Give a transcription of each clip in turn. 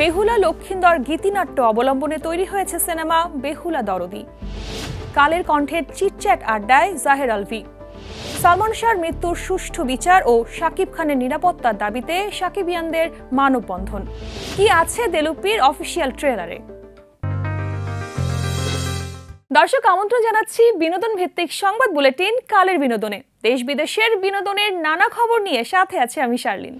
বেহুলা লক্ষিন্দর গীতিনাট্য অবলম্বনে তৈরি হয়েছে সিনেমা বেহুলা দরদি। কালের কণ্ঠের চিটচ্যাট আড্ডায় জাহের আলভি। সালমান শাহর মৃত্যুর সুষ্ঠু বিচার ও শাকিব খানের নিরাপত্তার দাবিতে সাকিবিয়ানদের মানববন্ধন। কি আছে দেলুপির অফিসিয়াল ট্রেলারে? দর্শক, আমন্ত্রণ জানাচ্ছি বিনোদন ভিত্তিক সংবাদ বুলেটিন কালের বিনোদনে। দেশ বিদেশের বিনোদনের নানা খবর নিয়ে সাথে আছে আমি শার্লিন।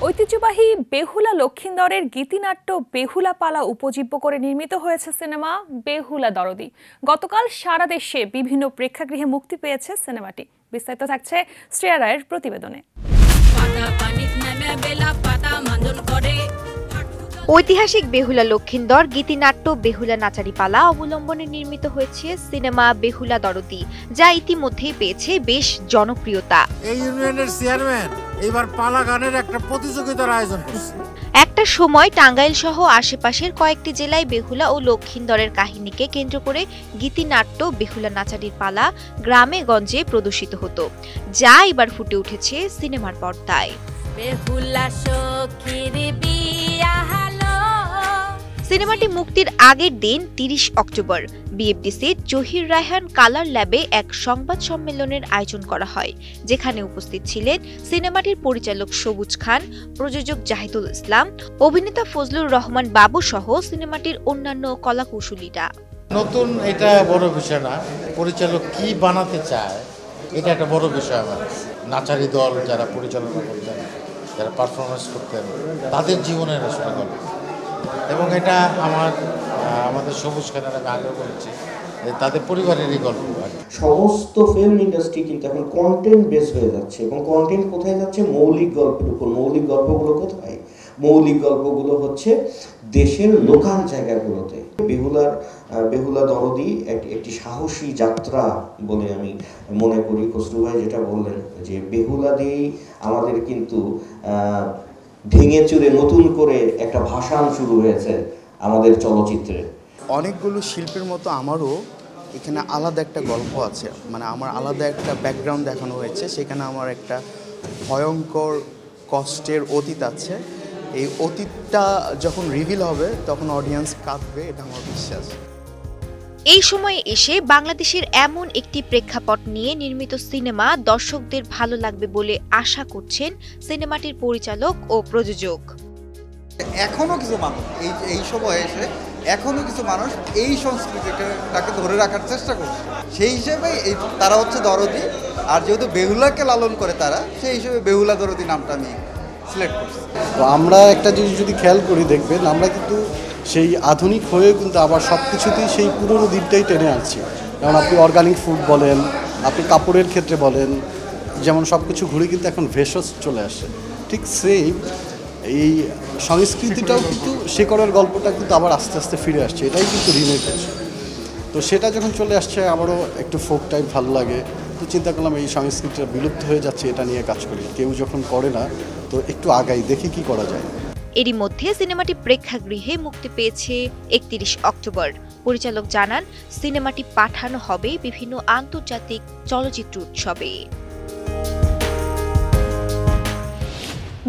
ঐতিহ্যবাহী বেহুলা লক্ষিন্দরের গীতিনাট্য বেহুলা পালা উপজীব্য করে নির্মিত হয়েছে সিনেমা বেহুলা দরদি। গতকাল সারা দেশে বিভিন্ন প্রেক্ষাগৃহে মুক্তি পেয়েছে সিনেমাটি। বিস্তারিত থাকছে শ্রেয়া রায়ের প্রতিবেদনে। ঐতিহাসিক বেহুলা লক্ষিন্দর গীতিনাট্য বেহুলা নাচারি পালা অবলম্বনে নির্মিত হয়েছে সিনেমা বেহুলা দরদি, যা ইতিমধ্যেই পেয়েছে বেশ জনপ্রিয়তা। এই ইউনিয়নের চেয়ারম্যান এবার পালা গানের একটা প্রতিযোগিতার আয়োজন করছে। একটা সময় টাঙ্গাইল সহ আশেপাশের কয়েকটি জেলায় বেহুলা ও লক্ষিন্দরের কাহিনীকে কেন্দ্র করে গীতিনাট্য বেহুলা নাচারির পালা গ্রামে গঞ্জে প্রদর্শিত হতো, যা এবার ফুটে উঠেছে সিনেমার পর্দায়। সিনেমাটি মুক্তির আগের দিন ৩০ অক্টোবর বিএফডিসির জহির রায়হান কালার ল্যাবে এক সংবাদ সম্মেলনের আয়োজন করা হয়, যেখানে উপস্থিত ছিলেন সিনেমাটির পরিচালক সবুজ খান, প্রযোজক জাহিদুল ইসলাম, অভিনেতা ফজলুর রহমান বাবু সহ সিনেমাটির অন্যান্য কলাকুশলীরা। নতুন এটা বড় বিষয় না, পরিচালক কি বানাতে চায় এটা একটা বড় বিষয়। আমার নাচারি দল যারা পরিচালনা করতেন, যারা পারফরমেন্স করতেন, তাদের জীবনের আসলে গল্প। এবং এটা আমাদের সবুজ খানের আমি আগেও বলেছি যে তাদের পরিবারেরই গল্প। সমস্ত ফিল্ম ইন্ডাস্ট্রি কিন্তু এখন কন্টেন্ট বেস হয়ে যাচ্ছে, এবং কন্টেন্ট কোথায় যাচ্ছে? মৌলিক গল্পের উপর। মৌলিক গল্পগুলো কোথায়? মৌলিক গল্পগুলো হচ্ছে দেশের লোকাল জায়গাগুলোতে। বেহুলা দরদি একটি সাহসী যাত্রা বলে আমি মনে করি। খসরু ভাই যেটা বললেন যে বেহুলা দিয়েই আমাদের কিন্তু ভেঙে চুরে নতুন করে একটা ভাষান শুরু হয়েছে আমাদের চলচ্চিত্রে। অনেকগুলো শিল্পের মতো আমারও এখানে আলাদা একটা গল্প আছে, মানে আমার আলাদা একটা ব্যাকগ্রাউন্ড দেখানো হয়েছে। সেখানে আমার একটা ভয়ঙ্কর কষ্টের অতীত আছে। এই অতীতটা যখন রিভিল হবে তখন অডিয়েন্স কাঁদবে, এটা আমার বিশ্বাস। এই সময়ে এসে বাংলাদেশের এমন একটি প্রেক্ষাপট নিয়ে নির্মিত সিনেমা দর্শকদের ভালো লাগবে বলে আশা করছেন সিনেমাটির পরিচালক ও প্রযোজক। এখনো কিছু মানুষ এই সময়ে এসে এখনো কিছু মানুষ এই সংস্কৃতিটাকে ধরে রাখার চেষ্টা করছে। সেই হিসেবে তারা হচ্ছে দরদি, আর যেহেতু বেহুলাকে লালন করে তারা, সেই হিসেবে বেহুলা দরদি নামটা আমি সিলেক্ট করছি। তো আমরা একটা জিনিস যদি খেয়াল করি, দেখবেন আমরা কিন্তু সেই আধুনিক হয়ে কিন্তু আবার সব কিছুতেই সেই পুরনো দিনটাই টেনে আনছি। যেমন আপনি অর্গানিক ফুড বলেন, আপনি কাপড়ের ক্ষেত্রে বলেন, যেমন সব কিছু ঘুরে কিন্তু এখন ভেষজ চলে আসে। ঠিক সেম এই সংস্কৃতিটাও কিন্তু শেকড়ের গল্পটা কিন্তু আবার আস্তে আস্তে ফিরে আসছে। এটাই কিন্তু রিমেক হচ্ছে। তো সেটা যখন চলে আসছে আমারও একটু ফোক টাইপ ভালো লাগে। তো চিন্তা করলাম এই সংস্কৃতিটা বিলুপ্ত হয়ে যাচ্ছে, এটা নিয়ে কাজ করি। কেউ যখন করে না তো একটু আগাই, দেখি কি করা যায়। এরই মধ্যে সিনেমাটি প্রেক্ষাগৃহে মুক্তি পেয়েছে ৩১ অক্টোবর। পরিচালক জানান, সিনেমাটি পাঠানো হবে বিভিন্ন আন্তর্জাতিক চলচ্চিত্র উৎসবে।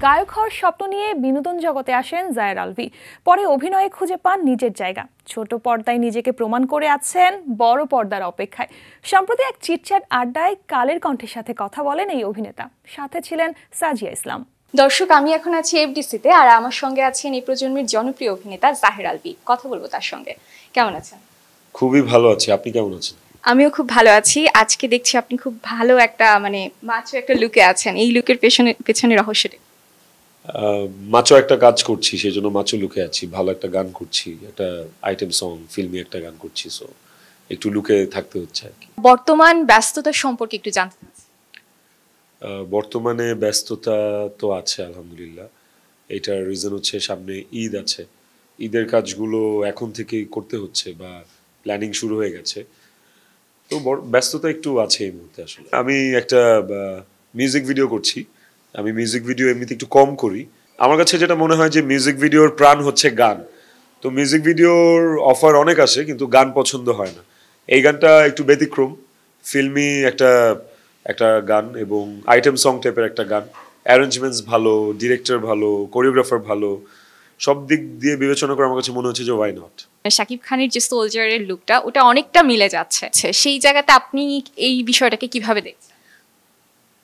গায়ক হওয়ার স্বপ্ন নিয়ে বিনোদন জগতে আসেন জাহের আলভি। পরে অভিনয়ে খুঁজে পান নিজের জায়গা। ছোট পর্দায় নিজেকে প্রমাণ করে আছেন বড় পর্দার অপেক্ষায়। সম্প্রতি এক চিটচ্যাট আড্ডায় কালের কণ্ঠের সাথে কথা বলেন এই অভিনেতা। সাথে ছিলেন সাজিয়া ইসলাম। দর্শক, আমি এখন আছি এফডিসিতে, আর আমার সঙ্গে আছেন এই প্রজন্মের জনপ্রিয় অভিনেতা জাহের আলভি। কথা বলবো তার সঙ্গে। কেমন আছেন? খুবই ভালো আছি, আপনি কেমন আছেন? আমিও খুব ভালো আছি। আজকে দেখছি আপনি খুব ভালো একটা মাচো একটা লুকে আছেন। এই লুকের পেছনে রহস্যটা? মাচো একটা কাজ করছি, সেই জন্য মাচো লুকে আছি। ভালো একটা গান করছি, একটা আইটেম সং, ফিল্মি একটা গান করছি, সো একটু লুকে থাকতে হচ্ছে আর কি। বর্তমান ব্যস্ততা সম্পর্কে একটু জানতে চাচ্ছি। বর্তমানে ব্যস্ততা তো আছে আলহামদুলিল্লাহ। এটার রিজন হচ্ছে সামনে ঈদ আছে। ঈদের কাজগুলো এখন থেকেই করতে হচ্ছে বা প্ল্যানিং শুরু হয়ে গেছে, তো ব্যস্ততা একটু আছে এই মুহূর্তে। আসলে আমি একটা মিউজিক ভিডিও করছি। আমি মিউজিক ভিডিও এমনিতে একটু কম করি। আমার কাছে যেটা মনে হয় যে মিউজিক ভিডিওর প্রাণ হচ্ছে গান। তো মিউজিক ভিডিওর অফার অনেক আসে, কিন্তু গান পছন্দ হয় না। এই গানটা একটু ব্যতিক্রম, ফিল্মি একটা গান এবং আইটেম সং টাইপের একটা গান। অ্যারেঞ্জমেন্টস ভালো, ডিরেক্টর ভালো, কোরিওগ্রাফার ভালো, সব দিক দিয়ে বিবেচনা করে আমার কাছে মনে হচ্ছে যে ওয়াই নট। শাকিব খানের যে সোলজারের লুকটা ওটা অনেকটা মিলে যাচ্ছে, সেই জায়গাতে আপনি এই বিষয়টাকে কিভাবে দেখছেন?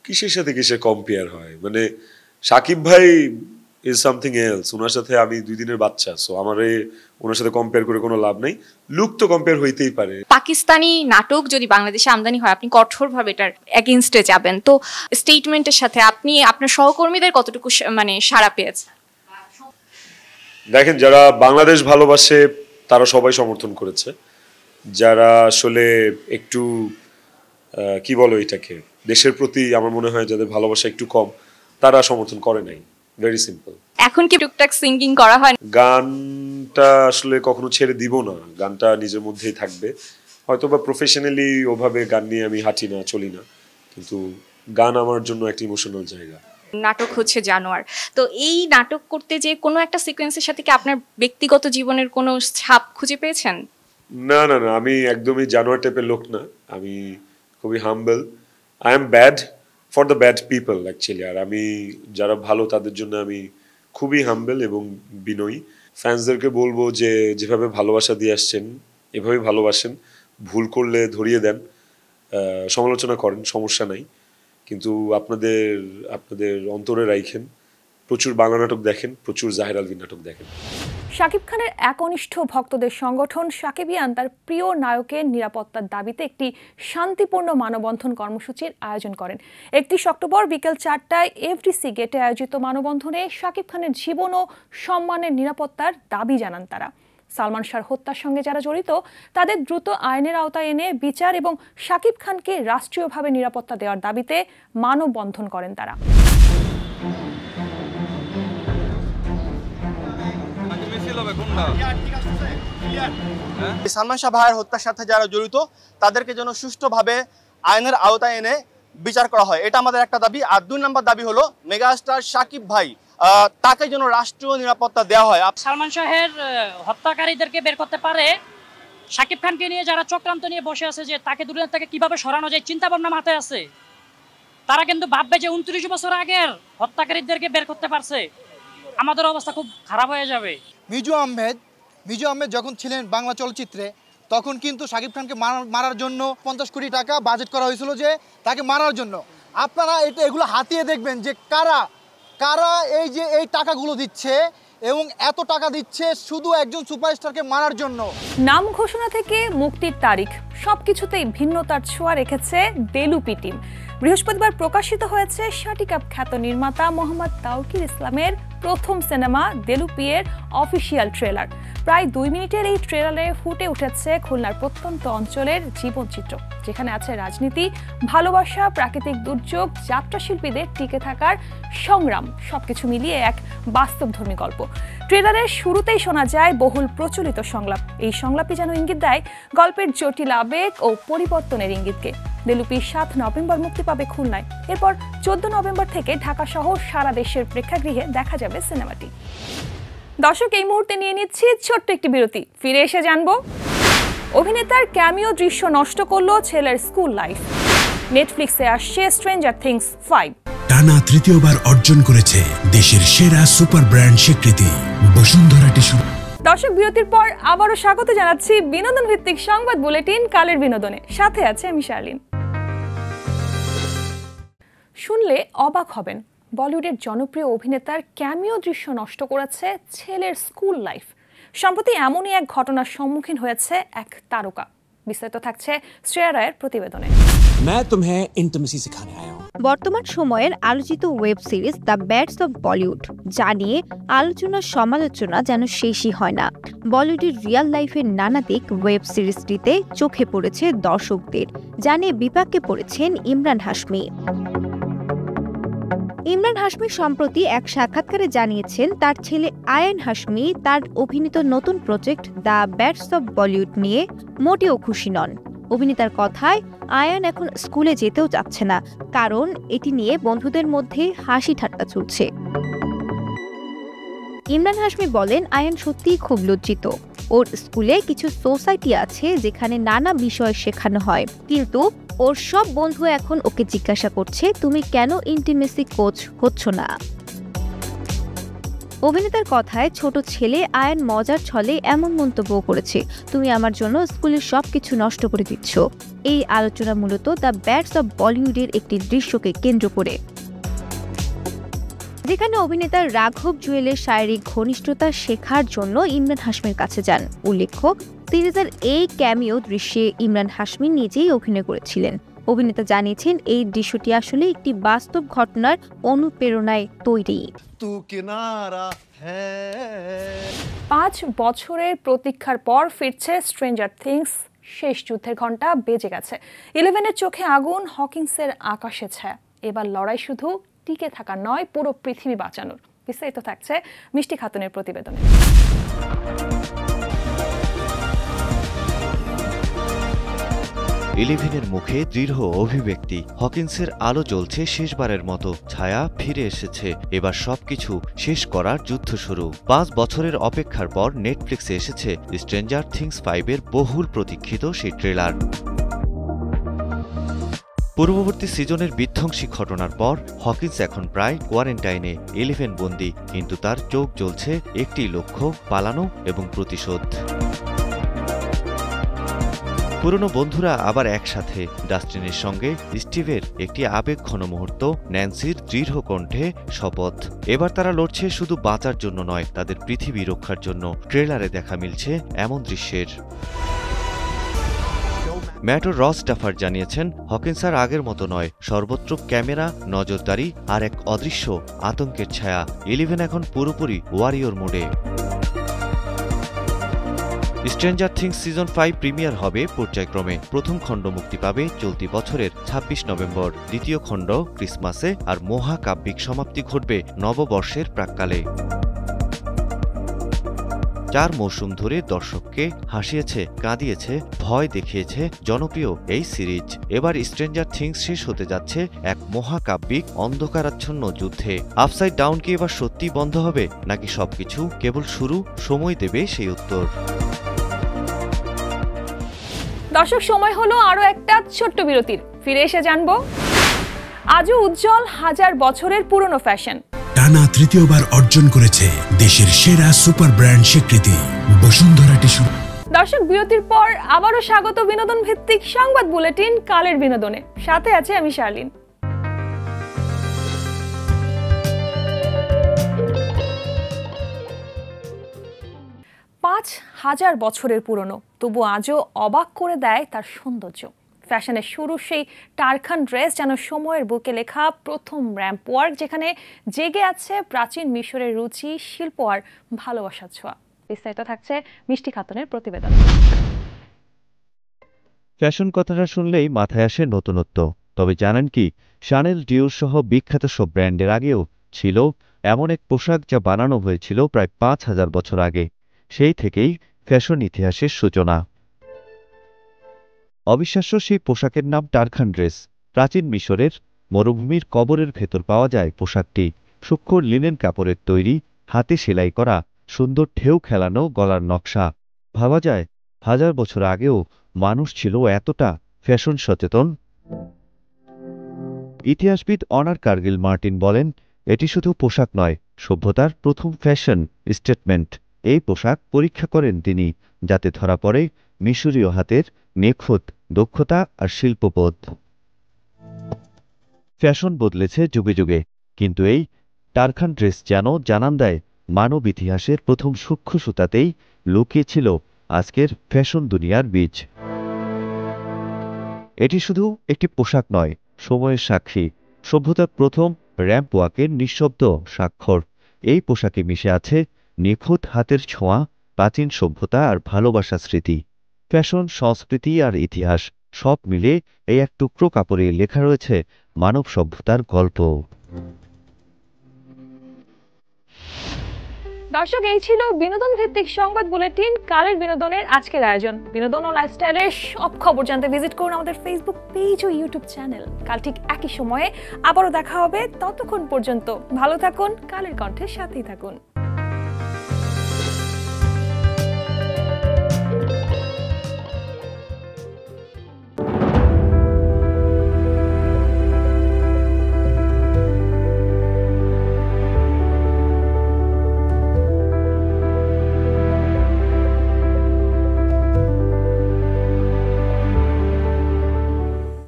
কিসের সাথে কিসের কম্পেয়ার হয়, মানে শাকিব ভাই ইজ সামথিং এলস, ওনার সাথে আমি 2 দিনের বাচ্চা, সো আমার ওনার সাথে কম্পেয়ার করে কোনো লাভ নেই। লুক তো কম্পেয়ার হইতেই পারে। পাকিস্তানি নাটক যদি বাংলাদেশে আমদানি হয় আপনি কঠোরভাবে এটার এগেইনস্টে যাবেন, তো স্টেটমেন্টের সাথে আপনি আপনার সহকর্মীদের কতটুকু মানে সাড়া পেয়েছেন? দেখেন, যারা বাংলাদেশ ভালোবাসে তারা সবাই সমর্থন করেছে, যারা আসলে একটু কি বলো এটাকে, দেশের প্রতি আমার মনে হয় যাদের ভালোবাসা একটু কম তারা সমর্থন করে নাই। Very simple. এখন কি টুকটাক সিঙ্গিং করা হয়? গানটা আসলে কখনো ছেড়ে দিব না, গানটা নিজের মধ্যেই থাকবে। হয়তো বা প্রফেশনালি ওভাবে গান নিয়ে আমি হাঁটি না, চলি না, কিন্তু গান আমার জন্য একটা ইমোশনাল জায়গা। নাটক হচ্ছে জানোয়ার, তো এই নাটক করতে যে কোনো একটা সিকোয়েন্সের সাথে কি আপনার ব্যক্তিগত জীবনের কোনো ছাপ খুঁজে পেয়েছেন? না না না, আমি একদমই জানোয়ার টাইপের লোক না, আমি খুবই humble. I am bad for the bad people actually, আর আমি যারা ভালো তাদের জন্য আমি খুবই হাম্বল এবং বিনয়ী। ফ্যান্সদেরকে বলবো যে যেভাবে ভালোবাসা দিয়ে আসছেন এভাবেই ভালোবাসেন, ভুল করলে ধরিয়ে দেন, সমালোচনা করেন, সমস্যা নাই, কিন্তু আপনাদের অন্তরে রাখেন। প্রচুর বাংলা নাটক দেখেন, প্রচুর জাহের আলভী নাটক দেখেন। শাকিব খানের একনিষ্ঠ ভক্তদের সংগঠন সাকিবিয়ান তার প্রিয় নায়কের নিরাপত্তার দাবিতে একটি শান্তিপূর্ণ মানববন্ধন কর্মসূচির আয়োজন করেন। 31 অক্টোবর বিকেল 4টায় এফডিসি গেটে আয়োজিত মানববন্ধনে শাকিব খানের জীবন ও সম্মানের নিরাপত্তার দাবি জানান তারা। সালমান শাহর হত্যার সঙ্গে যারা জড়িত তাদের দ্রুত আইনের আওতায় এনে বিচার এবং শাকিব খানকে রাষ্ট্রীয়ভাবে নিরাপত্তা দেওয়ার দাবিতে মানববন্ধন করেন তারা। সালমান শাহ ভাইয়ের হত্যার সাথে যারা জড়িত তাদেরকে যেন সুষ্ঠুভাবে আইনের আওতায় এনে বিচার করা হয়, এটা আমাদের একটা দাবি। আর 2 নম্বর দাবি হলো মেগাস্টার শাকিব ভাই তাকে যেন রাষ্ট্রীয় নিরাপত্তা দেওয়া হয়। সালমান শাহের হত্যাকারীদেরকে বের করতে পারে, শাকিব খানকে নিয়ে যারা চক্রান্ত নিয়ে বসে আছে যে তাকে দুনিয়া থেকে কিভাবে সরানো যায় চিন্তা ভাবনা মাথায় আছে, তারা কিন্তু ভাববে যে 29 বছর আগের হত্যাকারীদেরকে বের করতে পারছে, আমাদের অবস্থা খুব খারাপ হয়ে যাবে। মিজু আহমেদ যখন ছিলেন বাংলা চলচ্চিত্রে তখন কিন্তু শাকিব খানকে মারার জন্য 50 কোটি টাকা বাজেট করা হয়েছিল যে তাকে মারার জন্য। আপনারা এগুলো হাতিয়ে দেখবেন যে কারা এই টাকাগুলো দিচ্ছে এবং এত টাকা দিচ্ছে শুধু একজন সুপারস্টারকে মারার জন্য। নাম ঘোষণা থেকে মুক্তির তারিখ সবকিছুতেই ভিন্নতার ছোঁয়া রেখেছে দেলুপি টিম। বৃহস্পতিবার প্রকাশিত হয়েছে শাটিকাপ খ্যাত নির্মাতা মোহাম্মদ তাওকির ইসলামের প্রথম সিনেমা দেলুপিয়ের অফিসিয়াল ট্রেলার। প্রায় 2 মিনিটের এই ট্রেলারে ফুটে উঠেছে খুলনার প্রত্যন্ত অঞ্চলের জীবনচিত্র, যেখানে আছে রাজনীতি, ভালোবাসা, প্রাকৃতিক দুর্যোগ, যাত্রাশিল্পীদের টিকে থাকার সংগ্রাম, সবকিছু মিলিয়ে এক বাস্তবধর্মী গল্প। ট্রেলারের শুরুতেই শোনা যায় বহুল প্রচলিত সংলাপ। এই সংলাপই যেন ইঙ্গিত দেয় গল্পের জটিল আবেগ ও পরিবর্তনের ইঙ্গিতকে। দেলুপি 7 নভেম্বর মুক্তি পাবে খুলনায়, এরপর 14 নভেম্বর থেকে ঢাকা সহ সারা দেশের প্রেক্ষাগৃহে দেখা যাবে সিনেমাটি। দর্শক, এই মুহূর্তে নিয়ে নিচ্ছি ছোট্ট একটি বিরতি, ফিরে এসে জানবো অভিনেতার ক্যামিও দৃশ্য নষ্ট করলো ছেলের স্কুল লাইফ। নেটফ্লিক্সে আসছে স্ট্রেঞ্জার থিংস 5। টানা তৃতীয়বার অর্জন করেছে দেশের সেরা সুপার ব্র্যান্ড স্বীকৃতি বসুন্ধরা টিস্যু। দর্শক, বিরতির পর আবারও স্বাগত জানাচ্ছি বিনোদন ভিত্তিক সংবাদ বুলেটিন কালের বিনোদনে, সাথে আছে আমি শার্লিন। শুনলে অবাক হবেন, বলিউডের জনপ্রিয় অভিনেতার ক্যামিও দৃশ্য নষ্ট করেছে ছেলের স্কুল লাইফ। সম্প্রতি এমনই এক ঘটনার সম্মুখীন হয়েছে এক তারকা। বিস্তারিত থাকছে শ্রেয়া রায়ের প্রতিবেদনে। বর্তমান সময়ের আলোচিত web series the ব্যাডস of Bollywood, যা নিয়ে আলোচনা সমালোচনা যেন শেষই হয় না। বলিউডের রিয়েল লাইফের নানা দিক ওয়েব সিরিজটিতে চোখে পড়েছে দর্শকদের, যা নিয়ে বিপাকে পড়েছেন ইমরান হাশমি। ইমরান হাশমি সম্প্রতি এক সাক্ষাৎকারে জানিয়েছেন তার ছেলে আয়ান হাশমি তার অভিনীত নতুন প্রজেক্ট দ্য ব্যাডস অব বলিউড নিয়ে মোটেও খুশি নন। অভিনেতার কথায়, আয়ান এখন স্কুলে যেতেও চাচ্ছে না, কারণ এটি নিয়ে বন্ধুদের মধ্যে হাসি ঠাট্টা চলছে। ইমরান হাশমি বলেন, আয়ান সত্যিই খুব লজ্জিত। ওর স্কুলে কিছু সোসাইটি আছে যেখানে নানা বিষয় শেখানো হয়, কিন্তু ওর সব বন্ধু এখন ওকে জিজ্ঞাসা করছে তুমি কেন ইন্টিমেসি কোচ হচ্ছ না। অভিনেতার কথায় ছোট ছেলে আয়ান মজার ছলে এমন মন্তব্য করেছে, তুমি আমার জন্য স্কুলের সবকিছু নষ্ট করে দিচ্ছ। এই আলোচনা মূলত দ্য ব্যাডস অব বলিউডের একটি দৃশ্যকে কেন্দ্র করে, যেখানে অভিনেতা রাঘব জুয়েলের শারীরিক ঘনিষ্ঠতা শেখার জন্য ইমরান হাশমির কাছে যান। উল্লেখ্য, সিরিজের এই ক্যামিও দৃশ্যে ইমরান হাশমি নিজেই অভিনয় করেছিলেন। অভিনেতা জানিয়েছেন এই দৃশ্যটি আসলে একটি বাস্তব ঘটনার অনুপ্রেরণায় তৈরি। 5 বছরের প্রতীক্ষার পর ফিরছে স্ট্রেঞ্জার থিংস। শেষ যুদ্ধের ঘণ্টা বেজে গেছে। 11-এর চোখে আগুন, হকিন্সের আকাশে ছায়া। এবার লড়াই শুধু টিকে থাকা নয়, পুরো পৃথিবী বাঁচানোর। বিস্তারিত থাকছে মিষ্টি খাতুনের প্রতিবেদনে। 11-এর মুখে দৃঢ় অভিব্যক্তি। হকিন্সের আলো জ্বলছে শেষবারের মতো, ছায়া ফিরে এসেছে। এবার সবকিছু শেষ করার যুদ্ধ শুরু। 5 বছরের অপেক্ষার পর নেটফ্লিক্সে এসেছে স্ট্রেঞ্জার থিংস 5-এর বহুল প্রতীক্ষিত সেই ট্রেলার। পূর্ববর্তী সিজনের বিধ্বংসী ঘটনার পর হকিন্স এখন প্রায় কোয়ারেন্টাইনে। 11 বন্দী, কিন্তু তার চোখ জ্বলছে একটি লক্ষ্য, পালানো এবং প্রতিশোধ। পুরনো বন্ধুরা আবার একসাথে। ডাস্টিনের সঙ্গে স্টিভের একটি আবেগঘন মুহূর্ত, ন্যান্সির দৃঢ় কণ্ঠে শপথ। এবার তারা লড়ছে শুধু বাঁচার জন্য নয়, তাদের পৃথিবী রক্ষার জন্য। ট্রেলারে দেখা মিলছে এমন দৃশ্যের। ম্যাট রস ডাফার জানিয়েছেন, হকিন্স আর আগের মতো নয়। সর্বত্র ক্যামেরা, নজরদারি আর এক অদৃশ্য আতঙ্কের ছায়া। 11 এখন পুরোপুরি ওয়ারিয়র মোডে। স্ট্রেঞ্জার থিংস সিজন 5 প্রিমিয়ার হবে পর্যায়ক্রমে। প্রথম খণ্ড মুক্তি পাবে চলতি বছরের 26 নভেম্বর, দ্বিতীয় খণ্ড ক্রিসমাসে, আর মহাকাব্যিক সমাপ্তি ঘটবে নববর্ষের প্রাক্কালে। 4 মৌসুম ধরে দর্শককে হাসিয়েছে, কাঁদিয়েছে, ভয় দেখিয়েছে জনপ্রিয় এই সিরিজ। এবার স্ট্রেঞ্জার থিংস শেষ হতে যাচ্ছে এক মহাকাব্যিক অন্ধকারাচ্ছন্ন যুদ্ধে। আপসাইড ডাউন কি এবার সত্যি বন্ধ হবে, নাকি সবকিছু কেবল শুরু? সময় দেবে সেই উত্তর। দর্শক, সময় হলো আরো একটা ছোট্ট বিরতির। ফিরে এসে জানবো আজও উজ্জ্বল 1000 বছরের পুরনো ফ্যাশন। টানা তৃতীয়বার অর্জন করেছে দেশের সেরা সুপার ব্র্যান্ড স্বীকৃতি বসুন্ধরা টিস্যু। দর্শক, বিরতির পর আবারও স্বাগত বিনোদন ভিত্তিক সংবাদ বুলেটিন কালের বিনোদনে। সাথে আছে আমি শার্লিন। পাঁচ 1000 বছরের পুরনো, তবু আজও অবাক করে দেয় তার সৌন্দর্য। ফ্যাশনের শুরু সেই টারখান ড্রেস যেন সময়ের বুকে লেখা প্রথম র্যাম্প ওয়ার্ক, যেখানে জেগে আছে প্রাচীন মিশরের রুচি, শিল্প আর ভালোবাসার ছোঁয়া। বিস্তারিত থাকছে মিষ্টি খাতুনের প্রতিবেদন। ফ্যাশন কথাটা শুনলেই মাথায় আসে নতুনত্ব। তবে জানেন কি, শানেল, ডিওর সহ বিখ্যাত সব ব্র্যান্ডের আগেও ছিল এমন এক পোশাক যা বানানো হয়েছিল প্রায় 5000 বছর আগে। সেই থেকেই ফ্যাশন ইতিহাসের সূচনা। অবিশ্বাস্য সেই পোশাকের নাম টারখান ড্রেস। প্রাচীন মিশরের মরুভূমির কবরের ভেতর পাওয়া যায় পোশাকটি। সূক্ষ্ম লিনেন কাপড়ের তৈরি, হাতে সেলাই করা, সুন্দর ঢেউ খেলানো গলার নকশা। ভাবা যায় 1000 বছর আগেও মানুষ ছিল এতটা ফ্যাশন সচেতন। ইতিহাসবিদ অনার কার্গিল মার্টিন বলেন, এটি শুধু পোশাক নয়, সভ্যতার প্রথম ফ্যাশন স্টেটমেন্ট। এই পোশাক পরীক্ষা করেন তিনি, যাতে ধরা পড়ে মিশরীয় হাতের নিখুঁত দক্ষতা আর শিল্পবোধ। ফ্যাশন বদলেছে যুগে যুগে, কিন্তু এই টারখান ড্রেস যেন জানান দেয় মানব ইতিহাসের প্রথম সূক্ষ্ম সুতাতেই লুকিয়ে ছিল আজকের ফ্যাশন দুনিয়ার বীজ। এটি শুধু একটি পোশাক নয়, সময়ের সাক্ষী, সভ্যতার প্রথম র্যাম্প ওয়াকের নিঃশব্দ স্বাক্ষর। এই পোশাকে মিশে আছে নিখুঁত হাতের ছোঁয়া, প্রাচীন সভ্যতা আর ভালোবাসা স্মৃতি। ফ্যাশন, সংস্কৃতি আর ইতিহাস সব মিলে এই এক টুকরো কাপড়ে লেখা রয়েছে মানব সভ্যতার গল্প। দর্শক, এই ছিল বিনোদন ভিত্তিক সংবাদ বুলেটিন কালের বিনোদনের আজকের আয়োজন। বিনোদন ও লাইফস্টাইলের সব খবর জানতে ভিজিট করুন আমাদের ফেসবুক পেজ ও ইউটিউব চ্যানেল। কাল ঠিক একই সময়ে আবারও দেখা হবে। ততক্ষণ পর্যন্ত ভালো থাকুন, কালের কণ্ঠের সাথেই থাকুন।